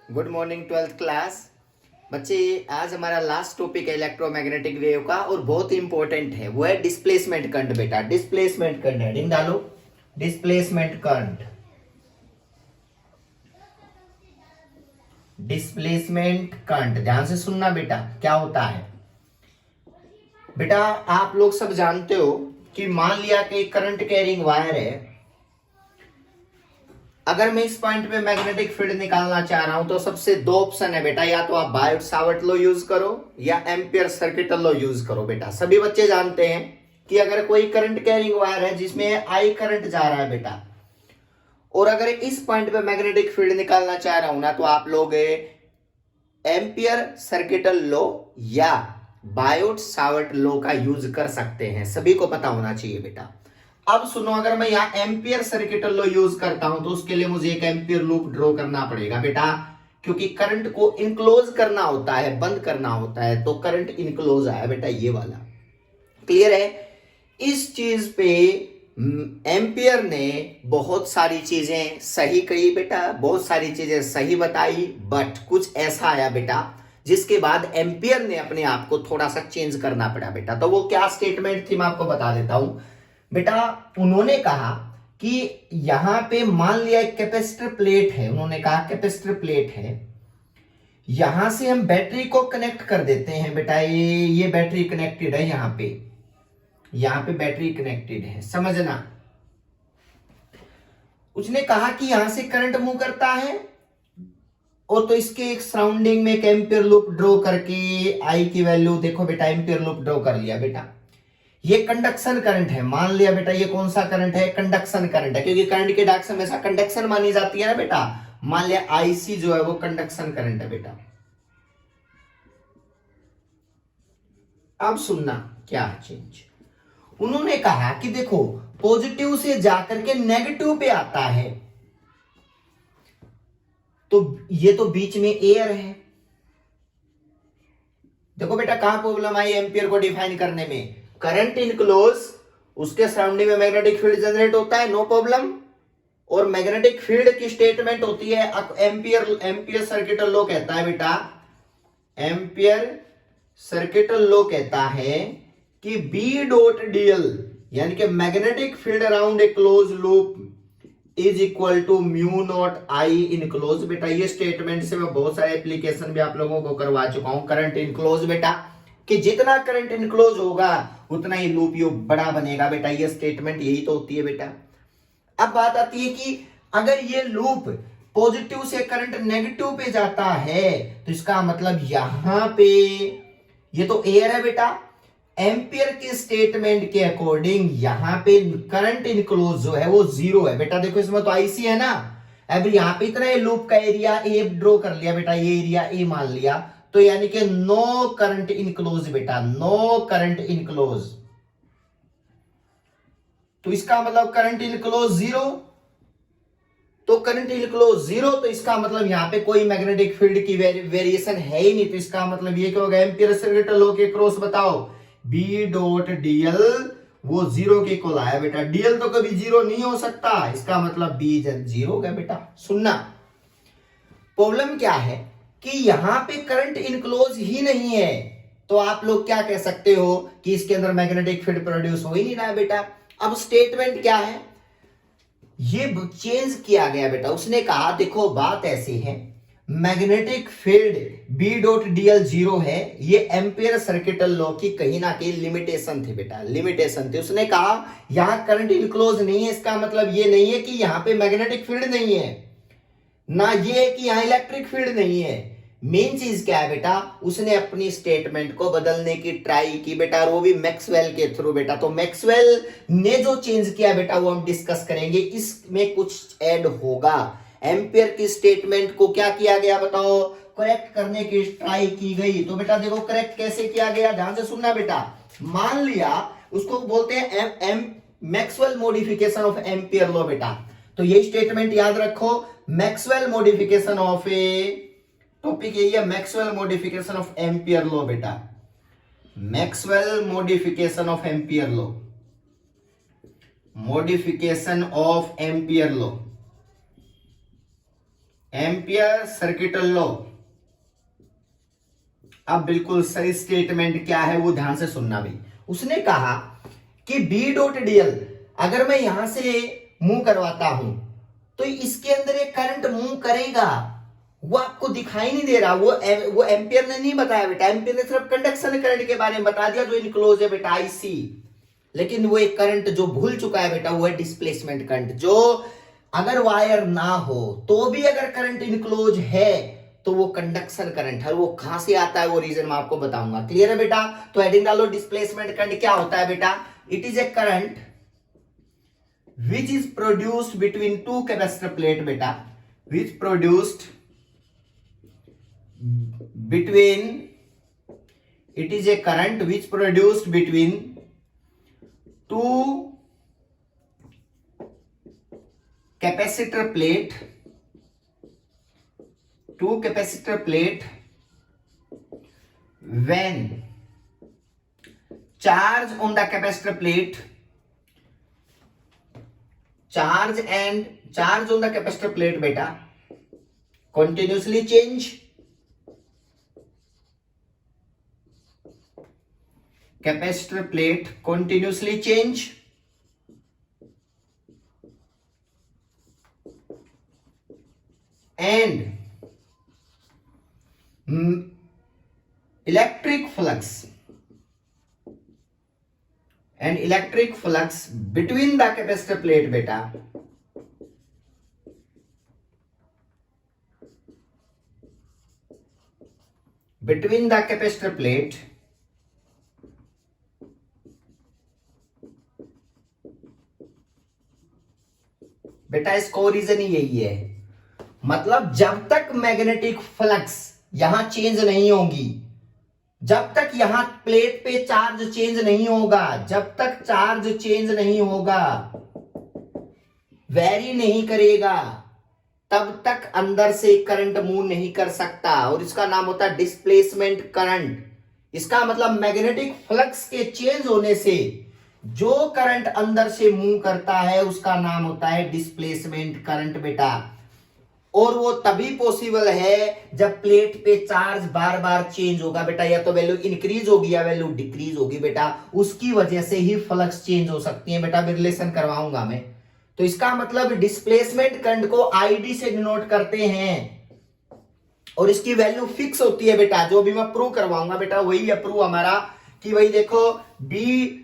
Good morning twelfth class. बच्चे, आज हमारा लास्ट टॉपिक है इलेक्ट्रोमैग्नेटिक वेव का और बहुत इंपॉर्टेंट है, वो है डिस्प्लेसमेंट करंट। बेटा डिस्प्लेसमेंट करंट, हेडिंग डालो डिस्प्लेसमेंट करंट। डिस्प्लेसमेंट करंट ध्यान से सुनना बेटा, क्या होता है। बेटा आप लोग सब जानते हो कि मान लिया कि करंट कैरिंग वायर है। अगर मैं इस पॉइंट पे मैग्नेटिक फील्ड निकालना चाह रहा हूं तो सबसे दो ऑप्शन है बेटा, या तो आप बायोट सावर्ट लॉ यूज करो या एम्पियर सर्किट लॉ यूज करो। बेटा सभी बच्चे जानते हैं कि अगर कोई करंट कैरिंग वायर है जिसमें आई करंट जा रहा है बेटा, और अगर इस पॉइंट पे मैग्नेटिक फील्ड निकालना चाह रहा हूं ना, तो आप लोग एम्पियर सर्किट लॉ या बायोट सावर्ट लॉ का यूज कर सकते हैं। सभी को पता होना चाहिए बेटा। अब सुनो, अगर मैं यहाँ एम्पियर सर्किट लॉ यूज करता हूं तो उसके लिए मुझे एक एम्पियर लूप ड्रॉ करना पड़ेगा बेटा, क्योंकि करंट को इनक्लोज करना होता है, बंद करना होता है, तो करंट इनक्लोज आया बेटा, ये वाला। क्लियर है? इस चीज पे एम्पियर ने बहुत सारी चीजें सही कही बेटा, बहुत सारी चीजें सही बताई, बट कुछ ऐसा आया बेटा जिसके बाद एम्पियर ने अपने आप को थोड़ा सा चेंज करना पड़ा बेटा। तो वो क्या स्टेटमेंट थी मैं आपको बता देता हूं बेटा। उन्होंने कहा कि यहां पे मान लिया एक कैपेसिटर प्लेट है, उन्होंने कहा कैपेसिटर प्लेट है, यहां से हम बैटरी को कनेक्ट कर देते हैं बेटा। ये बैटरी कनेक्टेड है, यहां पे बैटरी कनेक्टेड है, समझना। उसने कहा कि यहां से करंट मूव करता है, और तो इसके एक सराउंडिंग में एक एम्पियर लूप ड्रॉ करके आई की वैल्यू देखो बेटा, एम्पियर लूप ड्रॉ कर लिया बेटा। ये कंडक्शन करंट है, मान लिया बेटा ये कौन सा करंट है, कंडक्शन करंट है, क्योंकि करंट के डायरेक्शन हमेशा कंडक्शन मानी जाती है ना बेटा। मान लिया आईसी जो है वो कंडक्शन करंट है बेटा। अब सुनना क्या है चेंज। उन्होंने कहा कि देखो पॉजिटिव से जाकर के नेगेटिव पे आता है, तो ये तो बीच में एयर है। देखो बेटा कहां प्रॉब्लम आई एम्पियर को डिफाइन करने में, करंट इनक्लोज, उसके सराउंडिंग में मैग्नेटिक फील्ड जनरेट होता है, नो प्रॉब्लम। और मैग्नेटिक फील्ड की स्टेटमेंट होती है एम्पियर सर्किट लॉ कहता है बेटा, एम्पियर सर्किट लॉ कहता है कि बी डॉट डीएल यानी कि magnetic field around a close loop is equal to mu naught I enclose. बेटा ये स्टेटमेंट से मैं बहुत सारे एप्लीकेशन भी आप लोगों को करवा चुका हूं। करंट इनक्लोज बेटा, कि जितना करंट इनक्लोज होगा उतना ही लूप यू बड़ा बनेगा बेटा, ये स्टेटमेंट यही तो होती है बेटा। अब बात आती है कि अगर ये लूप पॉजिटिव से करंट नेगेटिव पे जाता है, तो इसका मतलब यहां पे ये तो एयर है बेटा, एम्पियर के स्टेटमेंट के अकॉर्डिंग यहां पे करंट इनक्लोज जो है वो जीरो है बेटा। देखो इसमें तो आईसी है ना, अब यहां पे इतना लूप का एरिया ए ड्रॉ कर लिया बेटा, ये एरिया ए मान लिया, तो यानी कि नो करंट इनक्लोज बेटा, नो करंट इनक्लोज। तो इसका मतलब करंट इनक्लोज जीरो, तो करंट इनक्लोज जीरो, तो इसका मतलब यहां पे कोई मैग्नेटिक फील्ड की वेरिएशन है ही नहीं। तो इसका मतलब ये क्या होगा, एम्पियर सर्किट लॉ के क्रॉस बताओ, बी डॉट डीएल वो जीरो के इक्वल आया बेटा। डीएल तो कभी जीरो नहीं हो सकता, इसका मतलब बी जीरो होगा बेटा। सुनना, प्रॉब्लम क्या है कि यहां पे करंट इनक्लोज ही नहीं है, तो आप लोग क्या कह सकते हो कि इसके अंदर मैग्नेटिक फील्ड प्रोड्यूस हो ही नहीं रहा है बेटा। अब स्टेटमेंट क्या है, ये चेंज किया गया बेटा। उसने कहा देखो बात ऐसी है, magnetic field B dot DL zero है, ये एम्पियर सर्किट लॉ की कहीं ना कहीं लिमिटेशन थी बेटा, लिमिटेशन थी। उसने कहा यहां करंट इनक्लोज नहीं है, इसका मतलब ये नहीं है कि यहां पे मैग्नेटिक फील्ड नहीं है, ना ये है कि यहां इलेक्ट्रिक फील्ड नहीं है। मेन चीज क्या है बेटा, उसने अपनी स्टेटमेंट को बदलने की ट्राई की बेटा, और वो भी मैक्सवेल के थ्रू बेटा। तो मैक्सवेल ने जो चेंज किया बेटा वो हम डिस्कस करेंगे, इसमें कुछ ऐड होगा। एम्पियर की स्टेटमेंट को क्या किया गया बताओ, करेक्ट करने की ट्राई की गई। तो बेटा देखो करेक्ट कैसे किया गया, ध्यान से सुनना बेटा। मान लिया उसको बोलते हैं Maxwell modification of Ampere law बेटा। तो ये स्टेटमेंट याद रखो, Maxwell modification of a, topic यही है Maxwell modification of Ampere law बेटा, Maxwell modification of Ampere law, modification of Ampere law, Ampere circuit law. अब बिल्कुल सही स्टेटमेंट क्या है वो ध्यान से सुनना भाई। उसने कहा कि बी डॉट डीएल अगर मैं यहां से मूव करवाता हूं तो इसके अंदर एक करंट मूव करेगा, वो आपको दिखाई नहीं दे रहा। वो एम्पियर ने नहीं बताया बेटा, एम्पियर ने सिर्फ कंडक्शन करंट के बारे में बता दिया जो इनक्लोज है बेटा आईसी। लेकिन वो एक करंट जो भूल चुका है बेटा वो है डिस्प्लेसमेंट करंट, जो अगर वायर ना हो तो भी अगर करंट इनक्लोज है तो वो कंडक्शन करंट है। वो कहां से आता है वो रीजन मैं आपको बताऊंगा। क्लियर है बेटा? तो हेडिंग डालो डिस्प्लेसमेंट करंट क्या होता है बेटा। It is a current which is produced between two capacitor plate beta, which produced between, it is a current which produced between two capacitor plate when charge on the capacitor plate, charge on the capacitor plate beta continuously change, capacitor plate continuously change and electric flux between the capacitor plate beta बेटा इसको reason ही यही है। मतलब जब तक magnetic flux यहां change नहीं होगी, जब तक यहां प्लेट पे चार्ज चेंज नहीं होगा, जब तक चार्ज चेंज नहीं होगा, वेरी नहीं करेगा, तब तक अंदर से करंट मूव नहीं कर सकता और इसका नाम होता है डिस्प्लेसमेंट करंट। इसका मतलब मैग्नेटिक फ्लक्स के चेंज होने से जो करंट अंदर से मूव करता है उसका नाम होता है डिस्प्लेसमेंट करंट बेटा। और वो तभी पॉसिबल है जब प्लेट पे चार्ज बार बार चेंज होगा बेटा, या तो वैल्यू इंक्रीज होगी या वैल्यू डिक्रीज होगी बेटा, उसकी वजह से ही फ्लक्स चेंज हो सकती है बेटा। रिलेशन करवाऊंगा मैं। तो इसका मतलब डिस्प्लेसमेंट करंट को आईडी से डिनोट करते हैं और इसकी वैल्यू फिक्स होती है बेटा, जो भी मैं प्रूव करवाऊंगा बेटा वही है प्रूव हमारा। कि भाई देखो डी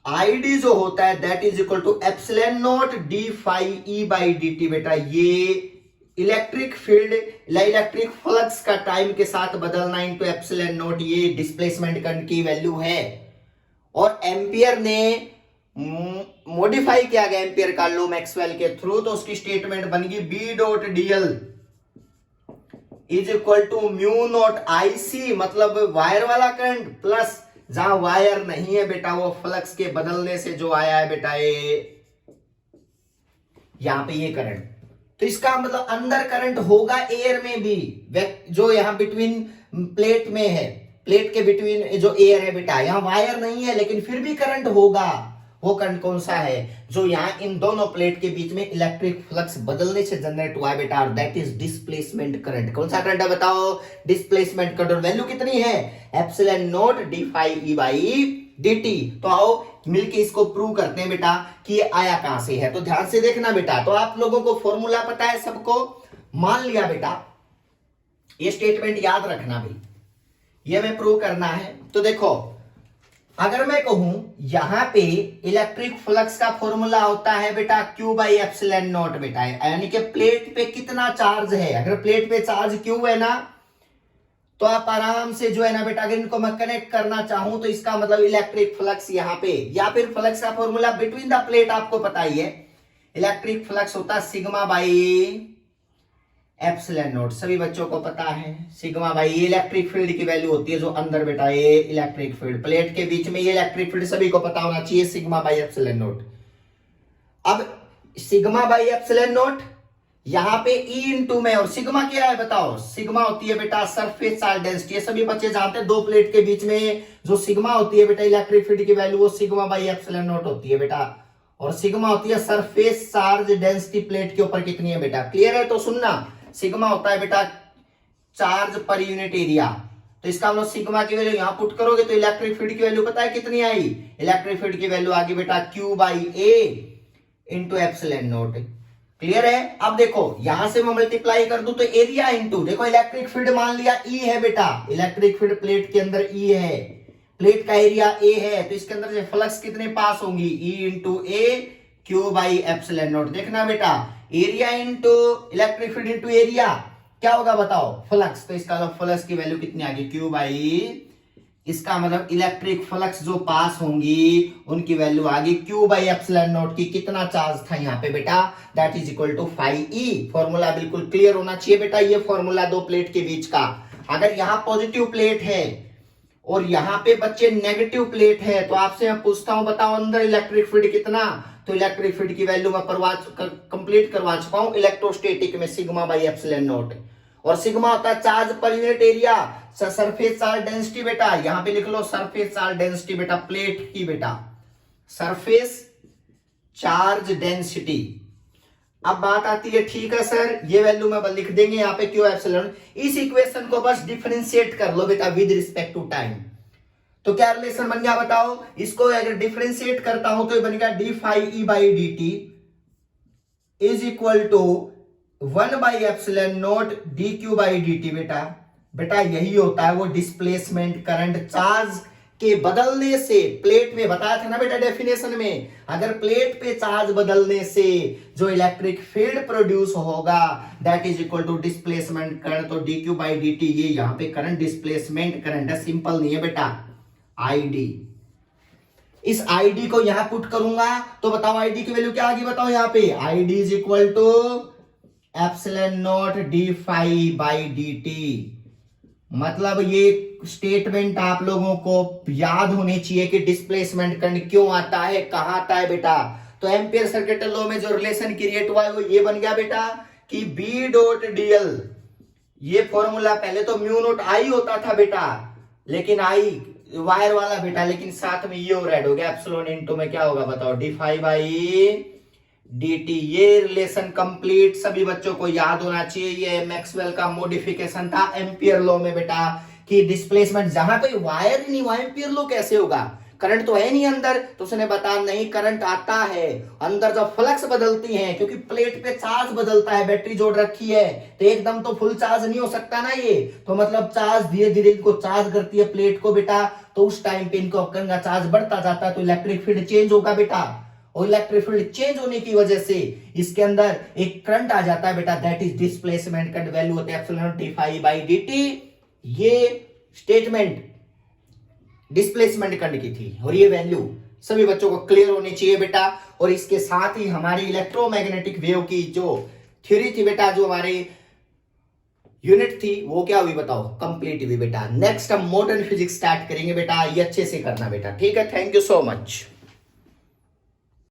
आईडी जो होता है that is equal to epsilon naught D phi E by D T बेटा। ये इलेक्ट्रिक फील्ड इलेक्ट्रिक फ्लक्स का टाइम के साथ बदलना इनटू एप्सिलॉन नॉट, ये डिस्प्लेसमेंट करंट की वैल्यू है। और एम्पियर ने मॉडिफाई किया गया एम्पियर का लॉ मैक्सवेल के थ्रू, तो उसकी स्टेटमेंट बन गई B dot DL is equal to mu naught IC, मतलब वायर वाला करंट प्लस जहां वायर नहीं है बेटा वो फ्लक्स के बदलने से जो आया है बेटा ये यहां पे ये करंट। तो इसका मतलब अंदर करंट होगा एयर में भी, जो यहां बिटवीन प्लेट में है, प्लेट के बिटवीन जो एयर है बेटा, यहां वायर नहीं है लेकिन फिर भी करंट होगा। वो करंट कौन सा है? जो यहां इन दोनों प्लेट के बीच में इलेक्ट्रिक फ्लक्स बदलने से जनरेट हुआ है बेटा, और दैट इज डिस्प्लेसमेंट करंट। कौन सा करंट है बताओ? Displacement current. वैल्यू कितनी है? Epsilon naught D phi E by D T. तो आओ मिलके इसको प्रूव करते हैं बेटा कि ये आया कहां से है। तो ध्यान से देखना बेटा। तो आप लोगों को फॉर्मूला पता है सबको, मान लिया बेटा, ये स्टेटमेंट याद रखना भाई, ये हमें प्रूव करना है। तो देखो अगर मैं कहूं यहां पे इलेक्ट्रिक फ्लक्स का फॉर्मूला होता है बेटा Q बाई एप्सिलॉन नॉट बेटा, यानी कि प्लेट पे कितना चार्ज है। अगर प्लेट पे चार्ज Q है ना तो आप आराम से जो है ना बेटा, अगर इनको मैं कनेक्ट करना चाहूं तो इसका मतलब इलेक्ट्रिक फ्लक्स यहां पे, या फिर फ्लक्स का फॉर्मूला बिटवीन द प्लेट आपको पता ही है, इलेक्ट्रिक फ्लक्स होता है सिग्मा बाई एप्सिलॉन नॉट। सभी बच्चों को पता है सिग्मा बाई, ये इलेक्ट्रिक फील्ड की वैल्यू होती है जो अंदर बेटा ये इलेक्ट्रिक फील्ड, प्लेट के बीच में ये इलेक्ट्रिक फील्ड सभी को पता होना चाहिए, सिग्मा बाई एप्सिलॉन नॉट। अब सिग्मा बाई एप्सिलॉन नॉट यहां पे ई इंटू में, और सिग्मा क्या है बताओ? सिग्मा होती है बेटा सरफेस चार्ज डेंसिटी। सभी बच्चे जानते हैं दो प्लेट के बीच में जो सिग्मा होती है बेटा इलेक्ट्रिक फील्ड की वैल्यू, वो सिग्मा बाई एप्सिलॉन नॉट होती है बेटा। और सिग्मा होती है सरफेस चार्ज डेंसिटी प्लेट के ऊपर कितनी है बेटा। क्लियर है? तो सुनना, सिग्मा होता है बेटा चार्ज पर यूनिट एरिया। तो इसका मतलब सिग्मा की वैल्यू यहां पुट करोगे तो इलेक्ट्रिक फील्ड की वैल्यू पता है कितनी आई? इलेक्ट्रिक फील्ड की वैल्यू आ गई बेटा Q by A into epsilon not. Clear है? अब देखो यहां से मैं मल्टीप्लाई कर दूं तो एरिया इंटू, देखो इलेक्ट्रिक फील्ड मान लिया E है बेटा, इलेक्ट्रिक फील्ड प्लेट के अंदर E है, प्लेट का एरिया A है, तो इसके अंदर से फ्लक्स कितने पास होंगी? E into A Q by epsilon not. देखना बेटा area into electric field into area क्या होगा बताओ? फ्लक्स। तो इसका मतलब फ्लक्स की वैल्यू कितनी आ गई? Q बाई, इसका मतलब इलेक्ट्रिक फ्लक्स जो पास होंगी उनकी वैल्यू आ गई Q बाई एप्सिलॉन नॉट की। कितना चार्ज था यहाँ पे बेटा? That is equal to 5E। Formula बिल्कुल क्लियर होना चाहिए बेटा, ये फॉर्मूला दो प्लेट के बीच का। अगर यहाँ पॉजिटिव प्लेट है और यहाँ पे बच्चे नेगेटिव प्लेट है तो आपसे मैं पूछता हूं बताओ अंदर इलेक्ट्रिक फील्ड कितना? तो इलेक्ट्रिक फील्ड की वैल्यू मैं कंप्लीट करवा चुका हूं इलेक्ट्रोस्टैटिक में, सिग्मा बाई एप्सिलॉन नॉट। और सिग्मा होता है charge per unit area, surface charge density बेटा, यहां पे लिख लो सरफेस चार्ज डेंसिटी बेटा, प्लेट की बेटा सरफेस चार्ज डेंसिटी। अब बात आती है ठीक है सर ये वैल्यू में लिख देंगे यहाँ पे Q एप्सिलॉन। इस इक्वेशन को बस डिफरेंशिएट कर लो बेटा विद रिस्पेक्ट टू टाइम। तो क्या रिलेशन बन गया बताओ? इसको अगर डिफरेंशिएट करता हूं तो ये बन गया D phi E by D T is equal to 1 by epsilon naught D Q by D T. बेटा यही होता है वो डिस्प्लेसमेंट करंट चार्ज के बदलने से। प्लेट में बताया था ना बेटा डेफिनेशन में, अगर प्लेट पे चार्ज बदलने से जो इलेक्ट्रिक फील्ड प्रोड्यूस होगा that is equal to displacement current. तो d Q by D t ये यहां पे करंट डिस्प्लेसमेंट करंट है, सिंपल नहीं है बेटा, आईडी। इस आईडी को यहां पुट करूंगा तो बताओ आईडी की वैल्यू क्या आ गई बताओ? यहाँ पे ID is equal to epsilon naught D phi by D T. मतलब ये स्टेटमेंट आप लोगों को याद होनी चाहिए कि डिस्प्लेसमेंट करंट क्यों आता है, कहां आता है बेटा। तो एम्पियर सर्किट लॉ में जो रिलेशन क्रिएट हुआ है वो ये बन गया बेटा कि बी डॉट डीएल, ये फॉर्मूला पहले तो म्यू नॉट आई होता था बेटा, लेकिन आई वायर वाला बेटा, लेकिन साथ में ये और ऐड हो गया एप्सिलॉन इनटू में क्या होगा बताओ? D phi by dt। ये रिलेशन कंप्लीट सभी बच्चों को याद होना चाहिए। ये मैक्सवेल का मॉडिफिकेशन था एम्पियर लॉ में बेटा कि डिस्प्लेसमेंट जहां पे वायर ही नहीं हुआ एम्पियर लॉ कैसे होगा? करंट तो है नहीं अंदर, तो उसने बताया नहीं करंट आता है अंदर जब फ्लक्स बदलती है, क्योंकि प्लेट पे चार्ज बदलता है, बैटरी जोड़ रखी है तो एकदम तो फुल चार्ज नहीं हो सकता ना ये, तो मतलब चार्ज धीरे धीरे इनको चार्ज करती है प्लेट को बेटा, तो उस टाइम पे इनको का चार्ज बढ़ता जाता है तो इलेक्ट्रिक फील्ड चेंज होगा बेटा, और इलेक्ट्रिक फील्ड चेंज होने की वजह से इसके अंदर एक करंट आ जाता है बेटा, that is displacement current, value होती है epsilon D phi by dt। ये स्टेटमेंट डिस्प्लेसमेंट करंट की थी और ये वैल्यू सभी बच्चों को क्लियर होनी चाहिए बेटा। और इसके साथ ही हमारी इलेक्ट्रोमैग्नेटिक वेव की जो थ्योरी थी बेटा, जो हमारे यूनिट थी वो क्या हुई बताओ? कंप्लीट हुई बेटा। नेक्स्ट हम मॉडर्न फिजिक्स स्टार्ट करेंगे बेटा, ये अच्छे से करना बेटा, ठीक है? Thank you so much.